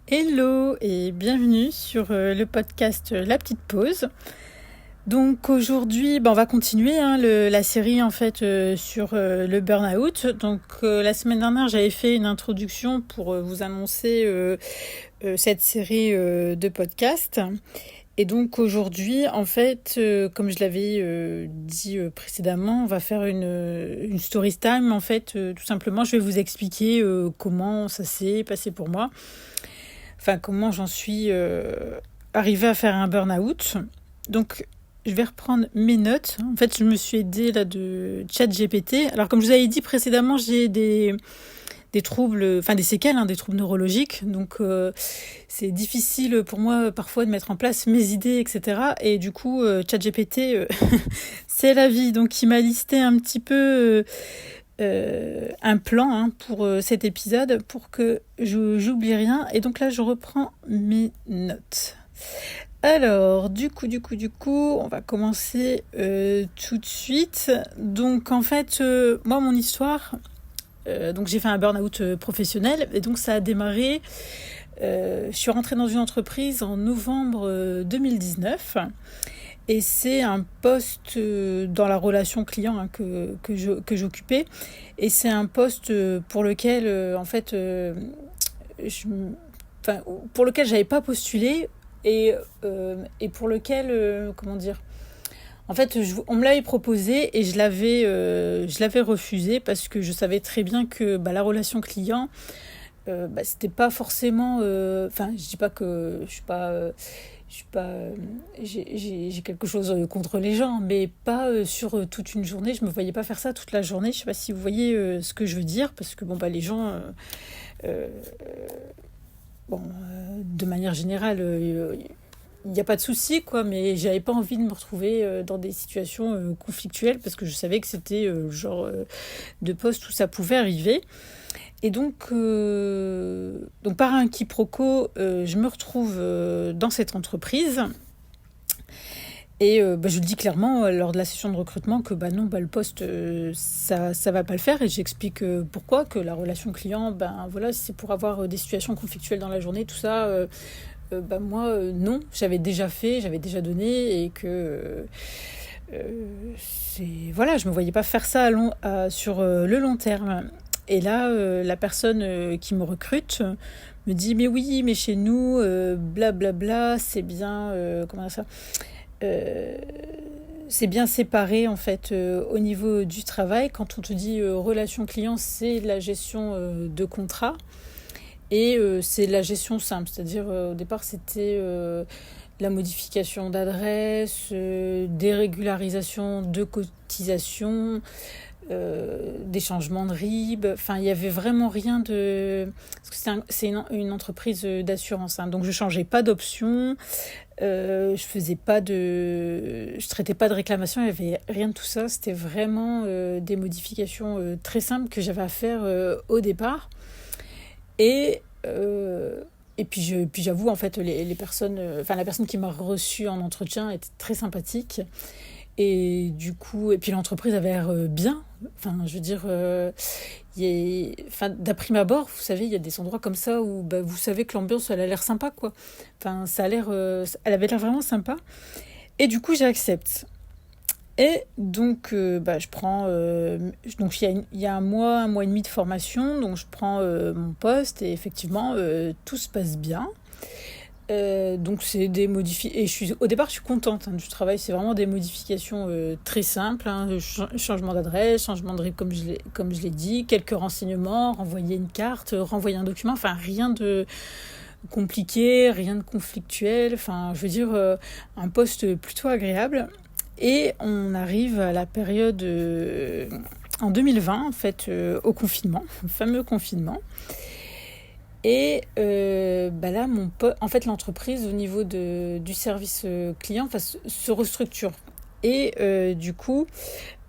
Hello et bienvenue sur le podcast La Petite Pause. Donc aujourd'hui, on va continuer la série en fait sur le burn-out. Donc la semaine dernière, j'avais fait une introduction pour vous annoncer cette série de podcasts. Et donc aujourd'hui, en fait, comme je l'avais dit précédemment, on va faire une story time. En fait, tout simplement, je vais vous expliquer comment ça s'est passé pour moi. Enfin, comment j'en suis arrivée à faire un burn-out. Donc, je vais reprendre mes notes. En fait, je me suis aidée là de ChatGPT. Alors, comme je vous avais dit précédemment, j'ai des troubles, enfin des séquelles, des troubles neurologiques. Donc, c'est difficile pour moi parfois de mettre en place mes idées, etc. Et du coup, ChatGPT, c'est la vie. Donc, il m'a listé un petit peu un plan pour cet épisode pour que j'oublie rien. Et donc là, je reprends mes notes. Alors, du coup, on va commencer tout de suite. Donc, en fait, moi, mon histoire, donc j'ai fait un burn-out professionnel et donc ça a démarré. Je suis rentrée dans une entreprise en novembre 2019. Et c'est un poste dans la relation client que j'occupais. Et c'est un poste pour lequel, pour lequel j'avais pas postulé et pour lequel, en fait, on me l'avait proposé et je l'avais refusé parce que je savais très bien que la relation client, c'était pas forcément. Je dis pas que je suis pas, j'ai quelque chose contre les gens, mais pas sur toute une journée. Je me voyais pas faire ça toute la journée. Je sais pas si vous voyez ce que je veux dire, parce que les gens, de manière générale, il n'y a pas de souci, quoi, mais j'avais pas envie de me retrouver dans des situations conflictuelles parce que je savais que c'était le genre de poste où ça pouvait arriver. Et donc par un quiproquo, je me retrouve dans cette entreprise. Et je le dis clairement lors de la session de recrutement que non, le poste, ça va pas le faire. Et j'explique pourquoi, que la relation client, c'est pour avoir des situations conflictuelles dans la journée, tout ça. Moi, non, j'avais déjà fait, j'avais déjà donné, et que je me voyais pas faire ça sur le long terme. Et là, la personne qui me recrute me dit « Mais oui, mais chez nous, blablabla, c'est bien... c'est bien séparé, en fait, au niveau du travail. Quand on te dit relation client, c'est la gestion de contrat. Et c'est la gestion simple. C'est-à-dire, au départ, c'était... la modification d'adresse, des régularisations de cotisations, des changements de RIB. Enfin, il n'y avait vraiment rien de... Parce que c'est une entreprise d'assurance. Donc, je ne changeais pas d'option. Je traitais pas de réclamation. Il n'y avait rien de tout ça. C'était vraiment des modifications très simples que j'avais à faire au départ. Et puis j'avoue, en fait, les personnes... la personne qui m'a reçue en entretien était très sympathique. Et du coup... Et puis l'entreprise avait l'air bien. Enfin, je veux dire... d'après ma abord, vous savez, il y a des endroits comme ça où vous savez que l'ambiance, elle a l'air sympa, quoi. Enfin, ça a l'air... elle avait l'air vraiment sympa. Et du coup, j'accepte. Et donc, je prends... donc, il y a un mois et demi de formation. Donc, je prends mon poste et effectivement, tout se passe bien. Donc, c'est des modifications... Et au départ, je suis contente du travail. C'est vraiment des modifications très simples. Changement d'adresse, changement de RIB, comme je l'ai dit. Quelques renseignements, renvoyer une carte, renvoyer un document. Enfin, rien de compliqué, rien de conflictuel. Enfin, je veux dire, un poste plutôt agréable. Et on arrive à la période en 2020, en fait, au confinement, le fameux confinement. Et là, en fait, l'entreprise, au niveau du service client, se restructure. Et du coup,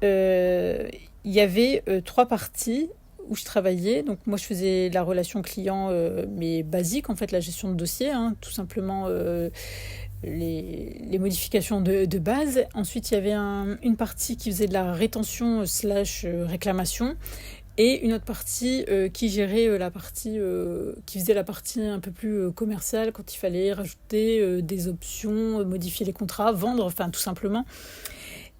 il y avait 3 parties où je travaillais. Donc, moi, je faisais la relation client, mais basique, en fait, la gestion de dossier, tout simplement... les modifications de base. Ensuite, il y avait une partie qui faisait de la rétention / réclamation. et une autre partie qui gérait la partie, qui faisait la partie un peu plus commerciale quand il fallait rajouter des options, modifier les contrats, vendre, enfin tout simplement.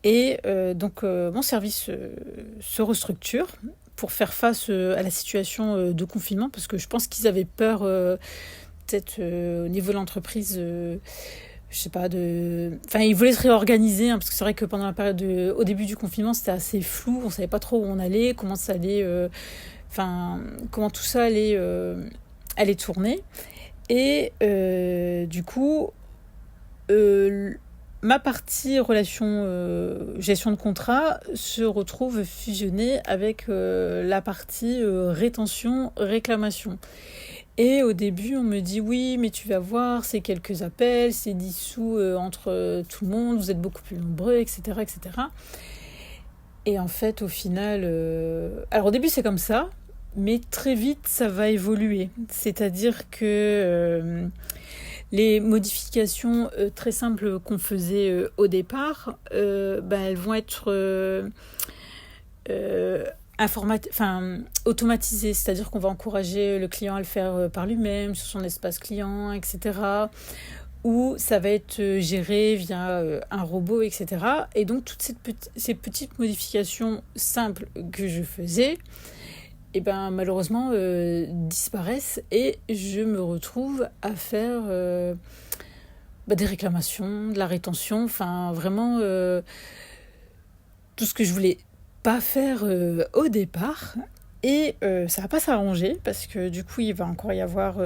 Et donc mon service se restructure pour faire face à la situation de confinement, parce que je pense qu'ils avaient peur, peut-être au niveau de l'entreprise, je sais pas, enfin ils voulaient se réorganiser, hein, parce que c'est vrai que pendant la période au début du confinement, c'était assez flou, on savait pas trop où on allait, comment ça allait, enfin comment tout ça allait tourner. Et du coup, ma partie relation gestion de contrat se retrouve fusionnée avec la partie rétention réclamation. Et au début, on me dit oui, mais tu vas voir, c'est quelques appels, c'est dissous entre tout le monde, vous êtes beaucoup plus nombreux, etc., etc. Et en fait, au final, alors au début c'est comme ça, mais très vite ça va évoluer. C'est-à-dire que les modifications très simples qu'on faisait au départ, elles vont être automatisées, c'est-à-dire qu'on va encourager le client à le faire par lui-même, sur son espace client, etc. Ou ça va être géré via un robot, etc. Et donc toutes ces petites modifications simples que je faisais, malheureusement disparaissent, et je me retrouve à faire des réclamations, de la rétention, enfin vraiment tout ce que je voulais pas faire au départ. Et ça va pas s'arranger, parce que du coup il va encore y avoir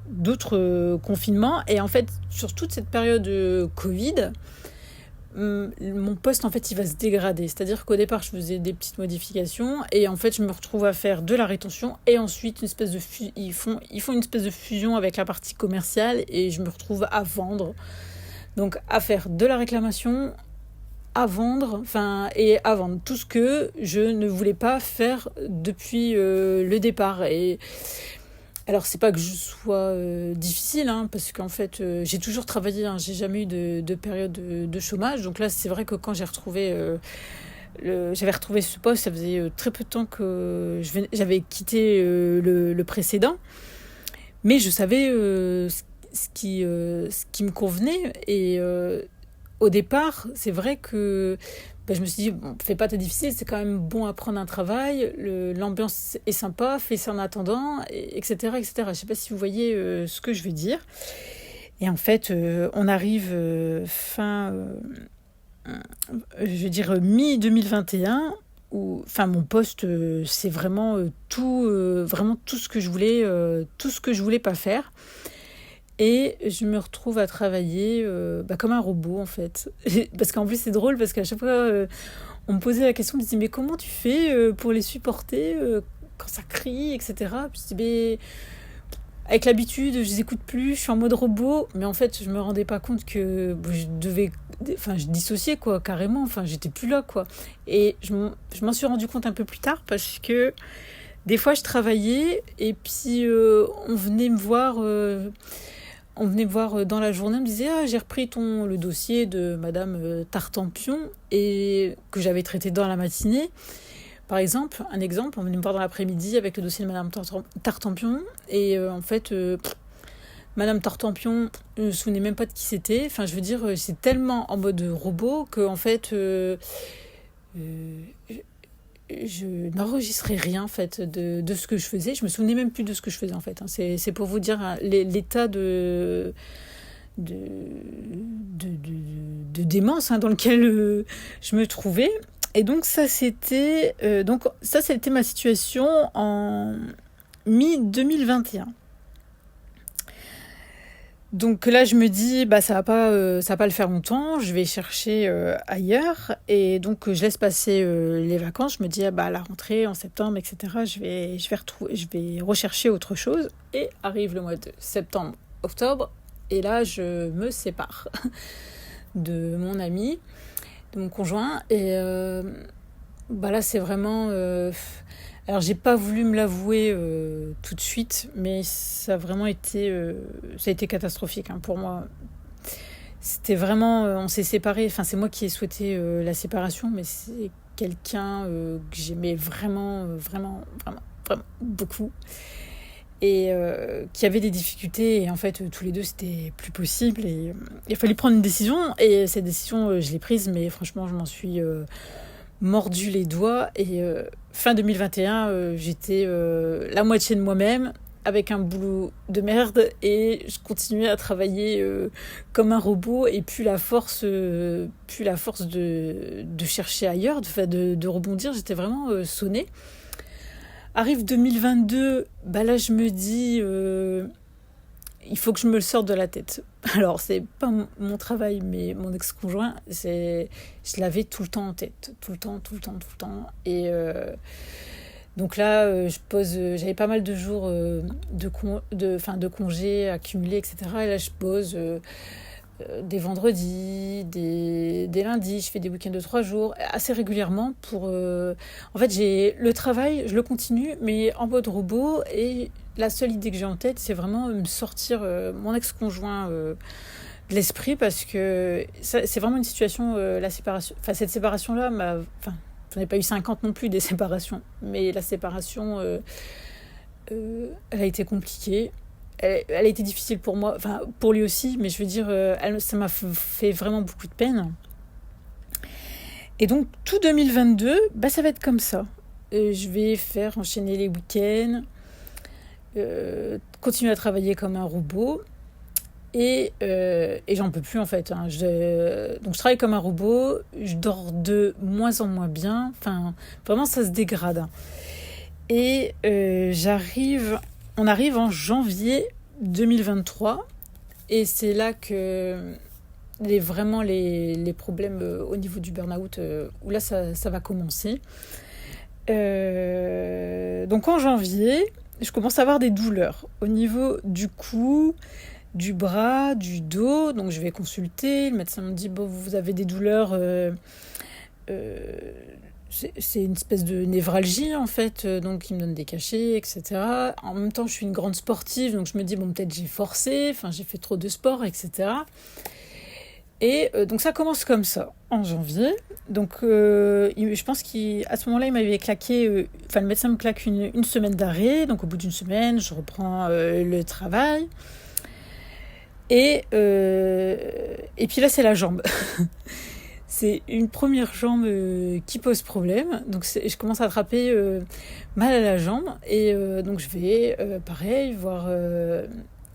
d'autres confinements, et en fait sur toute cette période Covid, mon poste en fait il va se dégrader, c'est-à-dire qu'au départ je faisais des petites modifications, et en fait je me retrouve à faire de la rétention, et ensuite ils font une espèce de fusion avec la partie commerciale, et je me retrouve à vendre, donc à faire de la réclamation, à vendre tout ce que je ne voulais pas faire depuis le départ. Et alors c'est pas que je sois difficile, hein, parce qu'en fait j'ai toujours travaillé, hein, j'ai jamais eu de période de chômage, donc là c'est vrai que quand j'avais retrouvé ce poste, ça faisait très peu de temps que j'avais quitté le précédent, mais je savais ce qui me convenait. Et au départ, c'est vrai que je me suis dit, bon, fais pas ta difficile, c'est quand même bon à prendre un travail, l'ambiance est sympa, fais ça en attendant, etc., etc. Je sais pas si vous voyez ce que je veux dire. Et en fait, on arrive je veux dire mi-2021, où mon poste, c'est vraiment vraiment tout ce que je voulais pas faire. Et je me retrouve à travailler comme un robot, en fait. Parce qu'en plus, c'est drôle, parce qu'à chaque fois, on me posait la question, on me disait, mais comment tu fais pour les supporter quand ça crie, etc. Puis je dis, avec l'habitude, je les écoute plus, je suis en mode robot. Mais en fait, je me rendais pas compte que je dissociais, quoi, carrément. Enfin, j'étais plus là, quoi. Et je m'en suis rendu compte un peu plus tard, parce que des fois, je travaillais, et puis on venait me voir... dans la journée, on me disait « Ah, j'ai repris le dossier de Madame Tartampion » et que j'avais traité dans la matinée. Par exemple, on venait me voir dans l'après-midi avec le dossier de Madame Tartampion, et en fait, Madame Tartampion, je me souvenais même pas de qui c'était. Enfin, je veux dire, c'est tellement en mode robot que en fait, je n'enregistrais rien en fait de ce que je faisais. Je me souvenais même plus de ce que je faisais en fait. C'est pour vous dire l'état de démence dans lequel je me trouvais. Et donc ça c'était ma situation en mi-2021. Donc là, je me dis, ça va pas le faire longtemps, je vais chercher ailleurs. Et donc, je laisse passer les vacances. Je me dis, à la rentrée, en septembre, etc., je vais rechercher autre chose. Et arrive le mois de septembre, octobre. Et là, je me sépare de mon ami, de mon conjoint. Et là, c'est vraiment... Alors, j'ai pas voulu me l'avouer tout de suite, mais ça a vraiment été, ça a été catastrophique pour moi. C'était vraiment, on s'est séparés. Enfin, c'est moi qui ai souhaité la séparation, mais c'est quelqu'un que j'aimais vraiment, vraiment, vraiment, vraiment beaucoup. Et qui avait des difficultés. Et en fait, tous les deux, c'était plus possible. Et il a fallu prendre une décision. Et cette décision, je l'ai prise, mais franchement, je m'en suis mordu les doigts. Et fin 2021, j'étais la moitié de moi-même, avec un boulot de merde, et je continuais à travailler comme un robot, et plus la force de chercher ailleurs, de rebondir. J'étais vraiment sonnée. Arrive 2022, là je me dis, il faut que je me le sorte de la tête. Alors c'est pas mon travail, mais mon ex-conjoint, je l'avais tout le temps en tête, tout le temps. Et donc là, j'avais pas mal de jours de congés accumulés, etc. Et là je pose des vendredis, des lundis, je fais des week-ends de 3 jours, assez régulièrement pour... En fait, le travail, je le continue, mais en mode robot, et la seule idée que j'ai en tête, c'est vraiment me sortir mon ex-conjoint de l'esprit, parce que c'est vraiment une situation, la séparation... Enfin, cette séparation-là, j'en ai pas eu 50 non plus des séparations, mais la séparation, elle a été compliquée. Elle a été difficile pour moi, enfin pour lui aussi, mais je veux dire, ça m'a fait vraiment beaucoup de peine. Et donc tout 2022, ça va être comme ça. Je vais faire enchaîner les week-ends, continuer à travailler comme un robot, et j'en peux plus en fait. Donc je travaille comme un robot, je dors de moins en moins bien, enfin vraiment ça se dégrade. Et on arrive en janvier 2023, et c'est là que vraiment les problèmes au niveau du burn-out, où là ça va commencer. Donc en janvier, je commence à avoir des douleurs au niveau du cou, du bras, du dos. Donc je vais consulter, le médecin me dit vous avez des douleurs, c'est une espèce de névralgie en fait, donc il me donne des cachets, etc. En même temps, je suis une grande sportive, donc je me dis peut-être j'ai forcé, j'ai fait trop de sport, etc. Et donc ça commence comme ça en janvier. Donc je pense qu'à ce moment-là, il m'avait claqué, le médecin me claque une semaine d'arrêt. Donc au bout d'une semaine, je reprends le travail. Et puis là, c'est la jambe. C'est une première jambe qui pose problème. Donc je commence à attraper mal à la jambe. Et donc je vais, pareil, voir...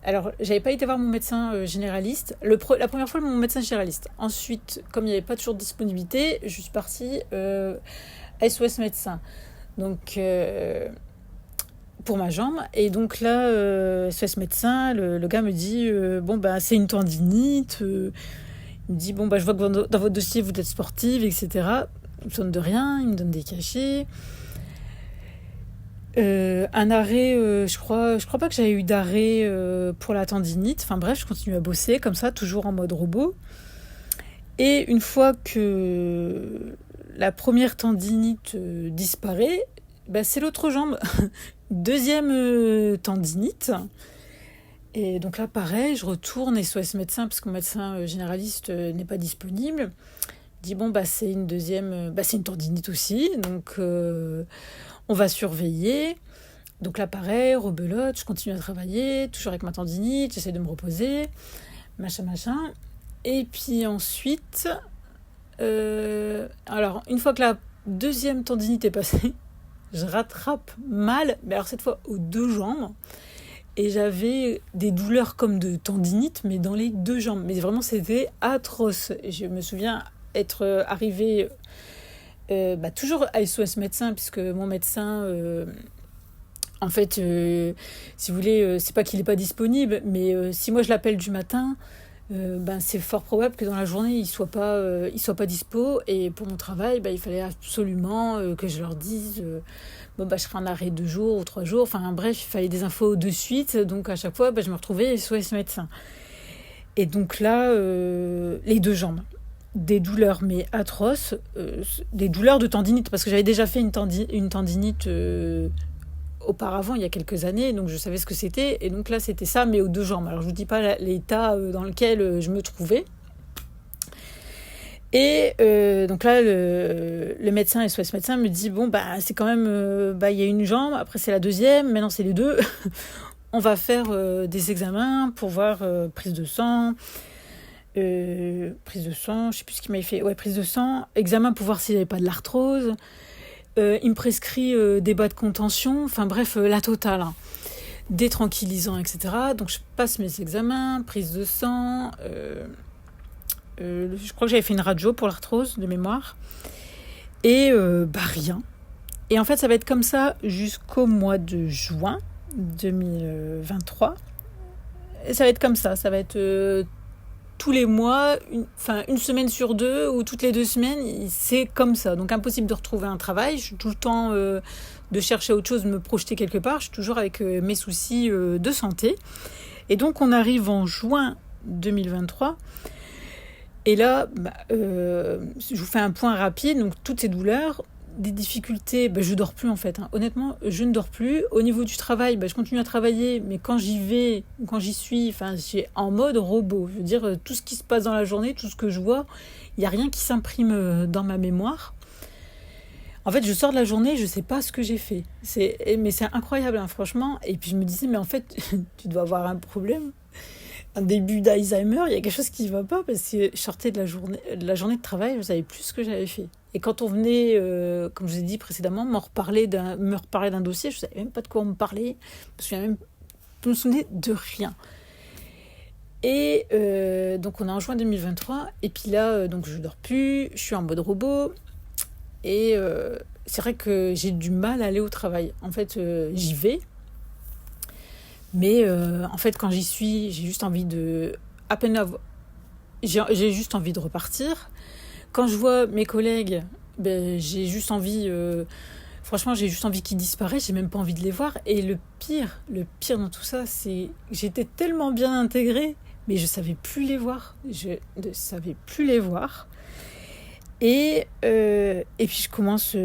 Alors, j'avais pas été voir mon médecin généraliste. La première fois, mon médecin généraliste. Ensuite, comme il n'y avait pas toujours de disponibilité, je suis partie à SOS médecin. Donc... pour ma jambe. Et donc là, SOS médecin, le gars me dit c'est une tendinite. Il me dit je vois que dans votre dossier vous êtes sportive, etc. Il me donne de rien, il me donne des cachets. Un arrêt, je crois pas que j'avais eu d'arrêt pour la tendinite. Enfin bref, je continue à bosser comme ça, toujours en mode robot. Et une fois que la première tendinite disparaît, c'est l'autre jambe. Deuxième tendinite. Et donc là, pareil, je retourne SOS médecin, parce que mon médecin généraliste n'est pas disponible. Il dit, c'est une deuxième... c'est une tendinite aussi, donc on va surveiller. Donc là, pareil, rebelote, je continue à travailler, toujours avec ma tendinite, j'essaie de me reposer, machin. Et puis ensuite... alors, une fois que la deuxième tendinite est passée, je rattrape mal, mais alors cette fois aux 2 jambes. Et j'avais des douleurs comme de tendinite, mais dans les 2 jambes. Mais vraiment, c'était atroce. Et je me souviens être arrivée toujours à SOS médecin, puisque mon médecin, en fait, si vous voulez, c'est pas qu'il n'est pas disponible, mais si moi je l'appelle du matin, c'est fort probable que dans la journée, il soit pas dispo. Et pour mon travail, il fallait absolument que je leur dise... je serai en arrêt 2 jours ou 3 jours. Enfin, bref, il fallait des infos de suite. Donc, à chaque fois, je me retrouvais SOS médecin. Et donc là, les 2 jambes. Des douleurs, mais atroces. Des douleurs de tendinite. Parce que j'avais déjà fait une tendinite auparavant, il y a quelques années. Donc, je savais ce que c'était. Et donc là, c'était ça, mais aux 2 jambes. Alors, je ne vous dis pas l'état dans lequel je me trouvais. Et donc là, le médecin, SOS médecin, me dit, bon, bah, c'est quand même, il y a une jambe, après c'est la deuxième, maintenant c'est les deux. On va faire des examens pour voir prise de sang, je sais plus ce qu'il m'avait fait, ouais, prise de sang, examen pour voir s'il n'y avait pas de l'arthrose. Il me prescrit des bas de contention, enfin bref, la totale, hein. Des tranquillisants, etc. Donc je passe mes examens, prise de sang, je crois que j'avais fait une radio pour l'arthrose de mémoire, et rien. Et en fait, ça va être comme ça jusqu'au mois de juin 2023. Et ça va être comme ça va être tous les mois, une semaine sur deux ou toutes les 2 semaines, c'est comme ça. Donc impossible de retrouver un travail. Je suis tout le temps de chercher autre chose, de me projeter quelque part. Je suis toujours avec mes soucis de santé. Et donc on arrive en juin 2023. Et là, je vous fais un point rapide. Donc toutes ces douleurs, des difficultés, je dors plus en fait, hein. Honnêtement, je ne dors plus. Au niveau du travail, je continue à travailler, mais quand j'y vais, quand j'y suis, j'ai en mode robot. Je veux dire, tout ce qui se passe dans la journée, tout ce que je vois, il n'y a rien qui s'imprime dans ma mémoire. En fait, je sors de la journée, je ne sais pas ce que j'ai fait. Mais c'est incroyable, hein, franchement. Et puis je me disais, mais en fait, tu dois avoir un problème. Un début d'Alzheimer, il y a quelque chose qui ne va pas parce que je sortais de la journée de travail, je ne savais plus ce que j'avais fait. Et quand on venait, comme je vous ai dit précédemment, me reparler d'un dossier, je ne savais même pas de quoi on me parlait, je me souvenais de rien. Et donc on est en juin 2023, et puis là, donc je ne dors plus, je suis en mode robot, et c'est vrai que j'ai du mal à aller au travail. En fait, j'y vais, mais en fait, quand j'y suis, j'ai juste envie j'ai juste envie de repartir. Quand je vois mes collègues, j'ai juste envie... franchement, j'ai juste envie qu'ils disparaissent. J'ai même pas envie de les voir. Et le pire dans tout ça, c'est que j'étais tellement bien intégrée, mais je savais plus les voir. Je ne savais plus les voir. Et puis, je commence...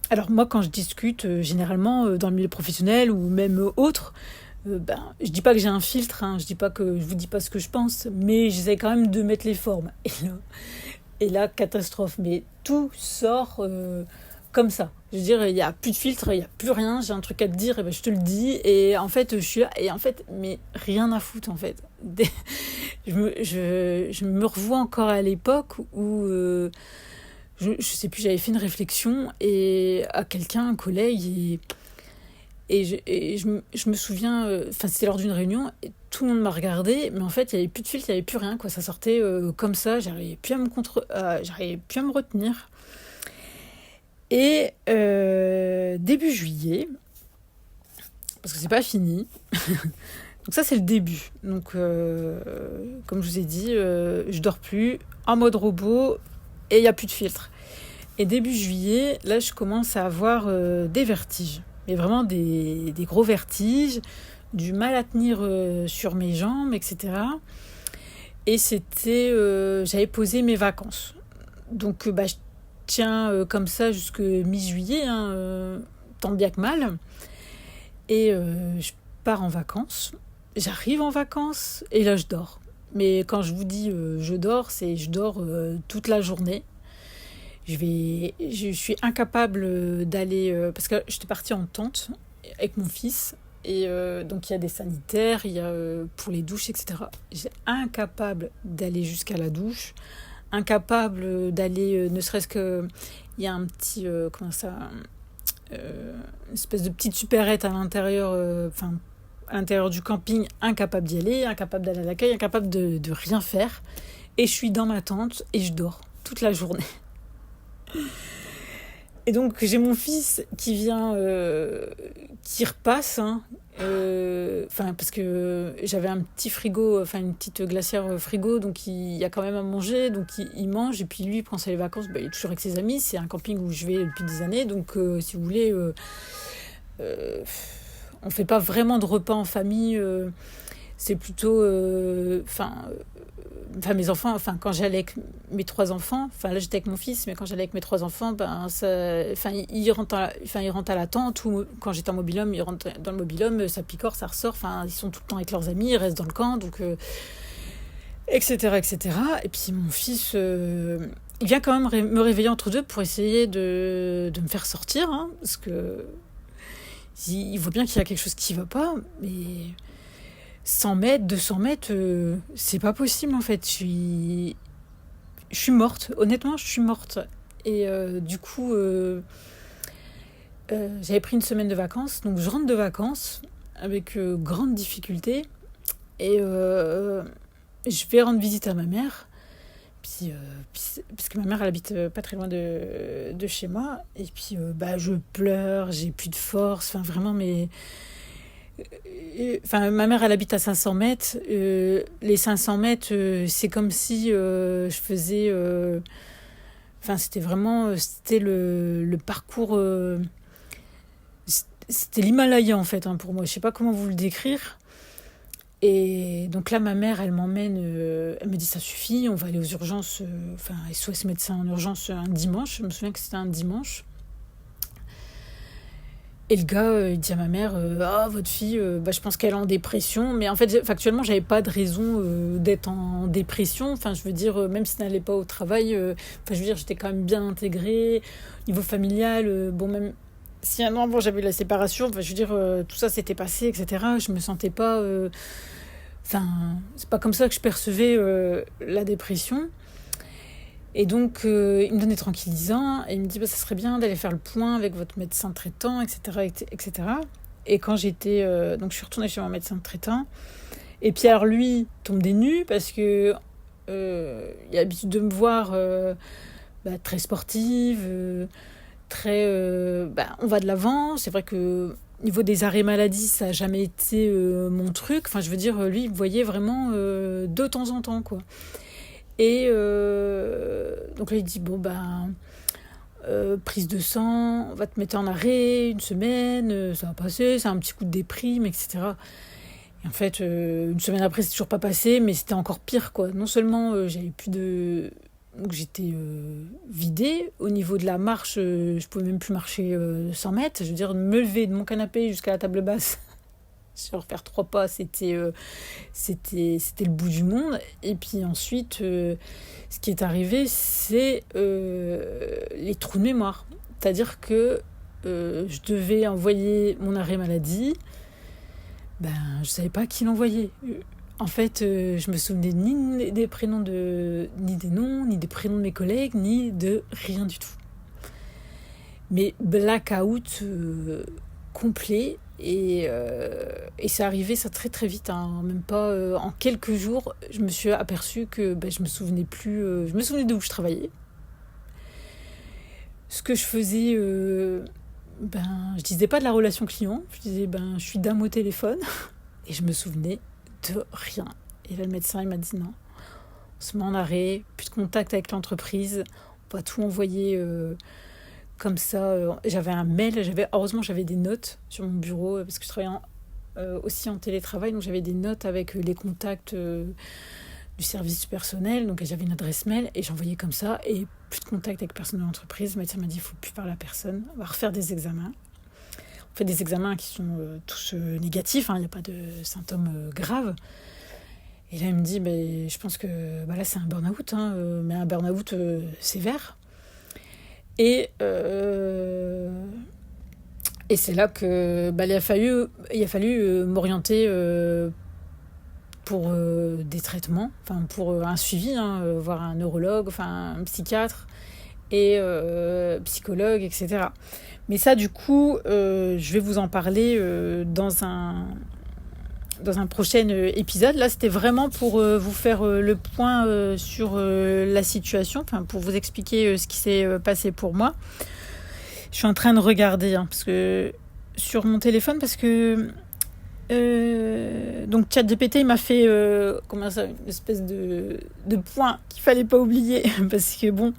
Alors moi, quand je discute, généralement, dans le milieu professionnel ou même autre... je dis pas que j'ai un filtre, hein, je vous dis pas ce que je pense, mais j'essaie quand même de mettre les formes. Et là, catastrophe, mais tout sort comme ça. Je veux dire, il n'y a plus de filtre, il n'y a plus rien, j'ai un truc à te dire, et je te le dis, et en fait, je suis là, et en fait, mais rien à foutre, en fait. Je me revois encore à l'époque où, je sais plus, j'avais fait une réflexion, et à quelqu'un, un collègue, et je me souviens, c'était lors d'une réunion, et tout le monde m'a regardé, mais en fait, il n'y avait plus de filtre, il n'y avait plus rien, quoi. Ça sortait comme ça, j'arrivais plus à me retenir. Et début juillet, parce que c'est pas fini, donc ça c'est le début. Donc, comme je vous ai dit, je dors plus, en mode robot, et il n'y a plus de filtre. Et début juillet, là, je commence à avoir des vertiges. Mais vraiment des gros vertiges, du mal à tenir sur mes jambes, etc. Et j'avais posé mes vacances. Donc je tiens comme ça jusque mi-juillet, hein, tant bien que mal. Et je pars en vacances. J'arrive en vacances et là je dors. Mais quand je vous dis je dors, je dors toute la journée. Je suis incapable d'aller... parce que j'étais partie en tente avec mon fils. Et donc, il y a des sanitaires, il y a pour les douches, etc. J'étais incapable d'aller jusqu'à la douche. Incapable d'aller... ne serait-ce que... Il y a un petit... une espèce de petite supérette à l'intérieur... à l'intérieur du camping. Incapable d'y aller. Incapable d'aller à l'accueil. Incapable de rien faire. Et je suis dans ma tente et je dors toute la journée. Et donc j'ai mon fils qui vient, qui repasse, hein, parce que j'avais un petit frigo, une petite glacière frigo, donc il y a quand même à manger, donc il mange, et puis lui, quand c'est les vacances, il est toujours avec ses amis, c'est un camping où je vais depuis des années, donc si vous voulez, on fait pas vraiment de repas en famille, c'est plutôt, mes enfants, quand j'allais avec mes 3 enfants, là j'étais avec mon fils, mais quand j'allais avec mes 3 enfants, ils rentrent à la tente, ou quand j'étais en mobil-home, ils rentrent dans le mobil-home, ça picore, ça ressort, ils sont tout le temps avec leurs amis, ils restent dans le camp, donc etc., etc. Et puis mon fils, il vient quand même me réveiller entre deux pour essayer de me faire sortir, hein, parce que il voit bien qu'il y a quelque chose qui va pas, mais 100 mètres, 200 mètres, c'est pas possible en fait. Je suis morte, honnêtement, je suis morte. Et du coup, j'avais pris une semaine de vacances, donc je rentre de vacances avec grande difficulté. Et je vais rendre visite à ma mère. Parce que ma mère, elle habite pas très loin de chez moi. Et puis, je pleure, j'ai plus de force. Enfin, vraiment, mais. Enfin, ma mère, elle habite à 500 mètres. Les 500 mètres, c'est comme si je faisais. Enfin, c'était vraiment. C'était le parcours. C'était l'Himalaya, en fait, hein, pour moi. Je sais pas comment vous le décrire. Et donc là, ma mère, elle m'emmène, elle me dit ça suffit, on va aller aux urgences, enfin, SOS médecin en urgence un dimanche, je me souviens que c'était un dimanche. Et le gars, il dit à ma mère, votre fille, je pense qu'elle est en dépression, mais en fait, factuellement, j'avais pas de raison d'être en dépression, enfin, je veux dire, même si elle n'allait pas au travail, enfin, je veux dire, j'étais quand même bien intégrée, niveau familial, bon, même si un an avant j'avais eu la séparation, enfin, je veux dire, tout ça s'était passé, etc., je me sentais pas. Enfin, c'est pas comme ça que je percevais la dépression. Et donc, il me donnait tranquillisant et il me dit ça serait bien d'aller faire le point avec votre médecin traitant, etc. etc. Et quand j'étais. Donc, je suis retournée chez mon médecin traitant. Et puis, alors, lui tombe des nues parce que il a l'habitude de me voir très sportive, très. On va de l'avant. C'est vrai que. Niveau des arrêts maladie, ça n'a jamais été mon truc. Enfin, je veux dire, lui, il me voyait vraiment de temps en temps, quoi. Et donc là, il dit, prise de sang, on va te mettre en arrêt une semaine, ça va passer, c'est un petit coup de déprime, etc. Et en fait, une semaine après, c'est toujours pas passé, mais c'était encore pire, quoi. Non seulement j'avais plus de... Donc j'étais vidée. Au niveau de la marche, je pouvais même plus marcher 100 mètres. Je veux dire, me lever de mon canapé jusqu'à la table basse, sur faire 3 pas, c'était le bout du monde. Et puis ensuite, ce qui est arrivé, c'est les trous de mémoire. C'est-à-dire que je devais envoyer mon arrêt maladie. Je savais pas qui l'envoyait. En fait, je me souvenais ni des prénoms ni des noms, ni des prénoms de mes collègues, ni de rien du tout. Mais blackout complet. Et c'est arrivé ça très très vite, hein. Même pas en quelques jours, je me suis aperçue que je me souvenais plus. Je me souvenais d'où je travaillais. Ce que je faisais, je disais pas de la relation client, je disais je suis dame au téléphone. Et je me souvenais de rien. Et là, le médecin, il m'a dit non. On se met en arrêt, plus de contact avec l'entreprise. On va tout envoyer comme ça. J'avais un mail, heureusement, j'avais des notes sur mon bureau parce que je travaillais aussi en télétravail. Donc, j'avais des notes avec les contacts du service personnel. Donc, j'avais une adresse mail et j'envoyais comme ça. Et plus de contact avec personne de l'entreprise. Le médecin m'a dit il ne faut plus parler à personne. On va refaire des examens. On fait des examens qui sont tous négatifs, il n'y a pas de symptômes graves. Et là, il me dit, je pense que là, c'est un burn-out, mais un burn-out sévère. Et c'est là que il a fallu m'orienter pour des traitements, pour un suivi, voir un neurologue, un psychiatre et psychologue, etc. Mais ça, du coup, je vais vous en parler dans un prochain épisode. Là, c'était vraiment pour vous faire le point sur la situation, pour vous expliquer ce qui s'est passé pour moi. Je suis en train de regarder parce que sur mon téléphone, parce que donc ChatGPT il m'a fait une espèce de point qu'il fallait pas oublier parce que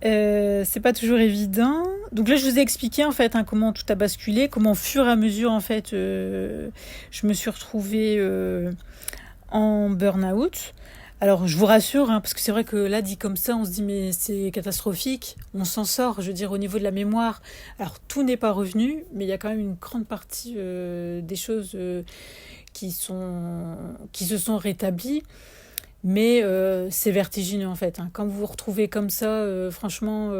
c'est pas toujours évident. Donc là, je vous ai expliqué en fait comment tout a basculé, comment au fur et à mesure en fait, je me suis retrouvée en burn-out. Alors je vous rassure, parce que c'est vrai que là, dit comme ça, on se dit mais c'est catastrophique. On s'en sort, je veux dire, au niveau de la mémoire. Alors tout n'est pas revenu, mais il y a quand même une grande partie des choses qui se sont rétablies. Mais c'est vertigineux en fait. Quand vous vous retrouvez comme ça, franchement,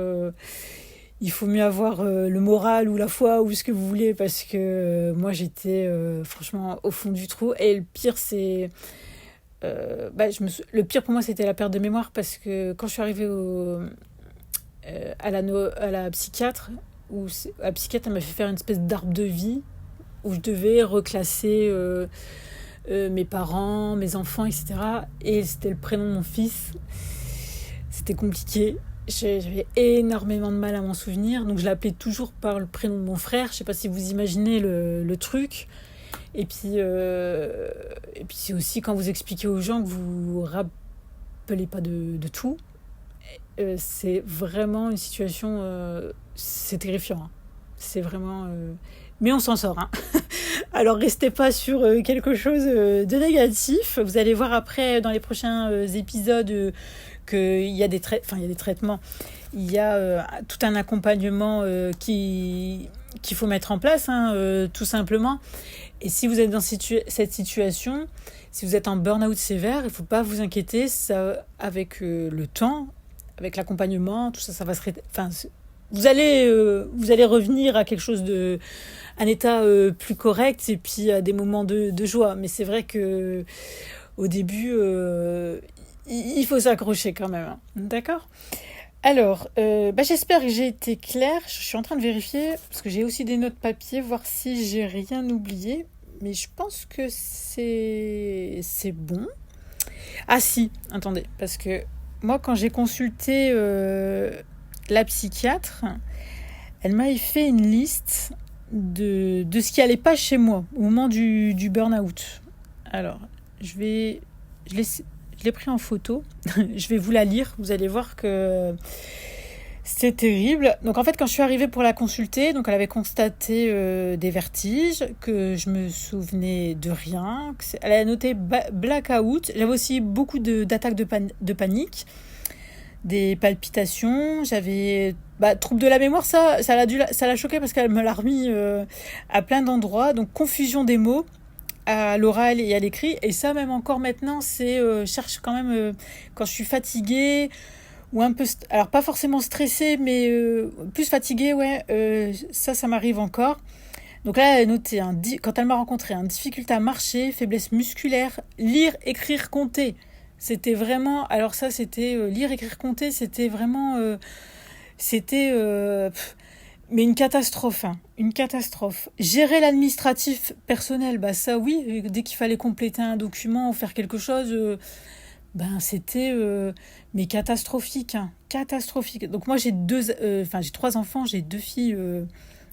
il faut mieux avoir le moral ou la foi ou ce que vous voulez parce que moi j'étais franchement au fond du trou. Et le pire c'est... le pire pour moi c'était la perte de mémoire parce que quand je suis arrivée à la psychiatre, la psychiatre elle m'a fait faire une espèce d'arbre de vie où je devais reclasser mes parents, mes enfants, etc. Et c'était le prénom de mon fils. C'était compliqué. J'avais énormément de mal à m'en souvenir. Donc je l'appelais toujours par le prénom de mon frère. Je sais pas si vous imaginez le truc. Et puis c'est aussi quand vous expliquez aux gens que vous vous rappelez pas de tout. C'est vraiment une situation... c'est terrifiant. Hein. C'est vraiment... Mais on s'en sort. Hein. Alors restez pas sur quelque chose de négatif. Vous allez voir après dans les prochains épisodes qu'il y a des traitements. Il y a tout un accompagnement qu'il faut mettre en place, tout simplement. Et si vous êtes dans cette situation, si vous êtes en burn-out sévère, il ne faut pas vous inquiéter. Ça, avec le temps, avec l'accompagnement, tout ça, ça va se... vous allez revenir à quelque chose un état plus correct et puis à des moments de joie. Mais c'est vrai que au début, il faut s'accrocher quand même. Hein. D'accord ? Alors, j'espère que j'ai été claire. Je suis en train de vérifier parce que j'ai aussi des notes papier, voir si j'ai rien oublié. Mais je pense que c'est bon. Ah si, attendez, parce que moi quand j'ai consulté la psychiatre, elle m'avait fait une liste de ce qui allait pas chez moi au moment du burn-out. Alors, je l'ai pris en photo. Je vais vous la lire. Vous allez voir que c'est terrible. Donc en fait, quand je suis arrivée pour la consulter, donc elle avait constaté des vertiges, que je me souvenais de rien. Elle a noté blackout. J'avais aussi beaucoup d'attaques de panique, des palpitations. J'avais trouble de la mémoire. Ça l'a choqué parce qu'elle me l'a remis à plein d'endroits. Donc confusion des mots à l'oral et à l'écrit. Et ça, même encore maintenant, je cherche quand même quand je suis fatiguée ou un peu... alors, pas forcément stressée, mais plus fatiguée, ouais. Ça m'arrive encore. Donc là, elle a noté, quand elle m'a rencontré, difficulté à marcher, faiblesse musculaire, lire, écrire, compter. C'était vraiment... Alors ça, c'était... lire, écrire, compter, c'était vraiment... mais une catastrophe, hein. Une catastrophe. Gérer l'administratif personnel, ça oui, dès qu'il fallait compléter un document ou faire quelque chose, c'était mais catastrophique, hein. Catastrophique. Donc moi j'ai j'ai 3 enfants, j'ai 2 filles,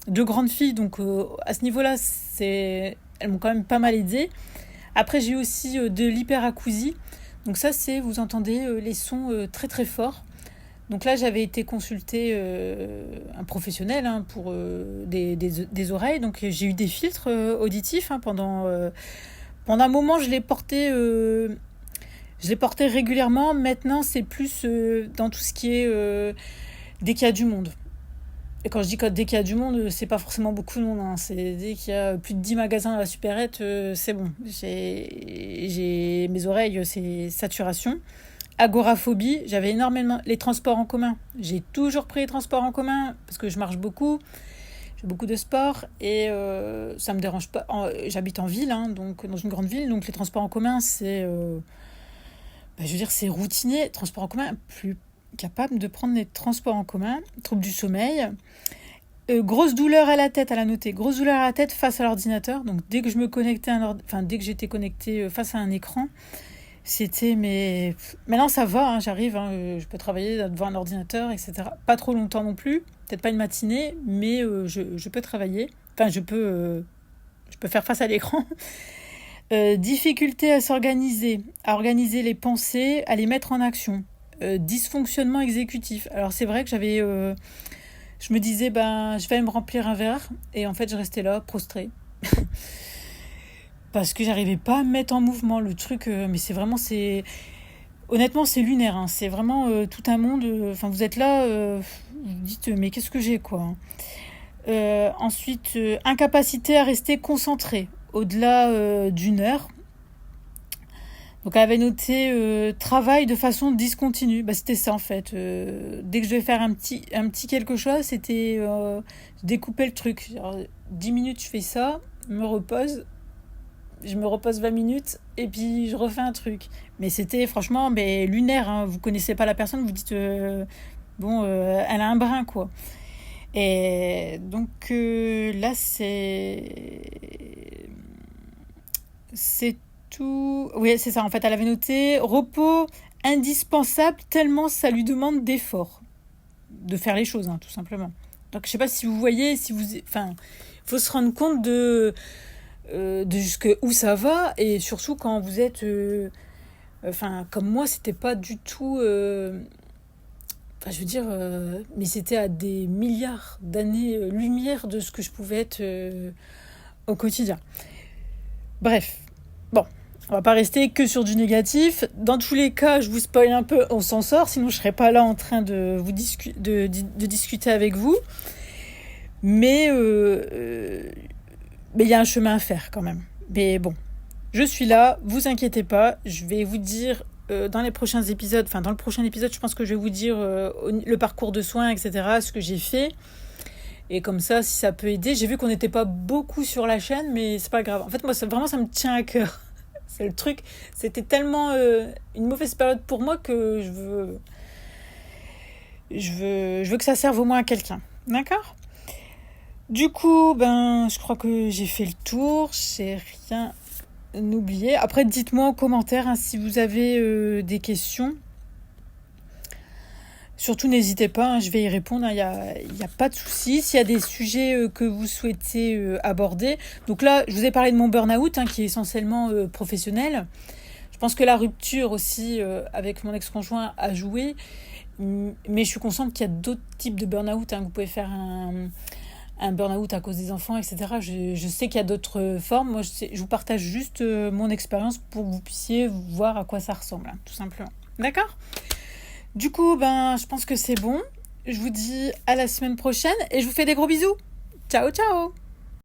2 grandes filles, donc à ce niveau-là, elles m'ont quand même pas mal aidée. Après j'ai eu aussi de l'hyperacousie. Donc ça c'est, vous entendez les sons très très forts. Donc là, j'avais été consulter un professionnel pour des oreilles. Donc j'ai eu des filtres auditifs pendant un moment. Je les portais régulièrement. Maintenant, c'est plus dans tout ce qui est dès qu'il y a du monde. Et quand je dis dès qu'il y a du monde, c'est pas forcément beaucoup de monde. Hein. C'est dès qu'il y a plus de 10 magasins à la supérette, c'est bon. J'ai mes oreilles, c'est saturation. Agoraphobie, j'avais énormément les transports en commun. J'ai toujours pris les transports en commun parce que je marche beaucoup, je fais beaucoup de sport et ça me dérange pas. J'habite en ville, donc dans une grande ville, donc les transports en commun, c'est, c'est routinier. Transports en commun, plus capable de prendre les transports en commun. Trouble du sommeil. Grosse douleur à la tête, elle a noté. Grosse douleur à la tête face à l'ordinateur. Donc dès que je me connectais, dès que j'étais connectée face à un écran. Mais maintenant ça va, j'arrive, je peux travailler devant un ordinateur, etc. Pas trop longtemps non plus, peut-être pas une matinée, mais je peux travailler. Enfin, je peux faire face à l'écran. Difficulté à s'organiser, à organiser les pensées, à les mettre en action. Dysfonctionnement exécutif. Alors c'est vrai que je me disais, je vais aller me remplir un verre, et en fait je restais là, prostrée. Parce que j'arrivais pas à me mettre en mouvement, le truc, mais honnêtement, c'est lunaire, hein. C'est vraiment tout un monde, vous êtes là, vous dites, mais qu'est-ce que j'ai, quoi. Ensuite, incapacité à rester concentré, au-delà d'1 heure. Donc elle avait noté travail de façon discontinue. Bah, c'était ça en fait. Dès que je devais faire un petit quelque chose, c'était découper le truc. Genre, 10 minutes je fais ça, je me repose 20 minutes et puis je refais un truc. Mais c'était franchement lunaire. Hein. Vous connaissez pas la personne, vous dites elle a un brin quoi. Et donc là c'est tout. Oui, c'est ça. En fait, elle avait noté repos indispensable tellement ça lui demande d'efforts, de faire les choses, hein, tout simplement. Donc, je sais pas si vous voyez, enfin, il faut se rendre compte de jusque où ça va et surtout quand vous êtes, enfin, comme moi, c'était pas du tout. Enfin, je veux dire, mais c'était à des milliards d'années-lumière de ce que je pouvais être au quotidien. Bref, bon, on va pas rester que sur du négatif. Dans tous les cas, je vous spoil un peu, on s'en sort, sinon je serais pas là en train de vous de discuter avec vous. Mais il y a un chemin à faire quand même. Mais bon, je suis là, vous inquiétez pas, je vais vous dire dans les prochains épisodes, enfin dans le prochain épisode, je pense que je vais vous dire le parcours de soins, etc., ce que j'ai fait. Et comme ça, si ça peut aider, j'ai vu qu'on n'était pas beaucoup sur la chaîne, mais c'est pas grave. En fait, moi, ça me tient à cœur. C'est le truc. C'était tellement une mauvaise période pour moi que je veux que ça serve au moins à quelqu'un. D'accord ? Du coup, je crois que j'ai fait le tour. J'ai rien oublié. Après, dites-moi en commentaire si vous avez des questions. Surtout, n'hésitez pas, je vais y répondre, il n'y a pas de souci. S'il y a des sujets que vous souhaitez aborder. Donc là, je vous ai parlé de mon burn-out, qui est essentiellement professionnel. Je pense que la rupture aussi avec mon ex-conjoint a joué. Mais je suis consciente qu'il y a d'autres types de burn-out. Vous pouvez faire un burn-out à cause des enfants, etc. Je sais qu'il y a d'autres formes. Moi, je vous partage juste mon expérience pour que vous puissiez voir à quoi ça ressemble, tout simplement. D'accord ? Du coup, je pense que c'est bon. Je vous dis à la semaine prochaine et je vous fais des gros bisous. Ciao, ciao!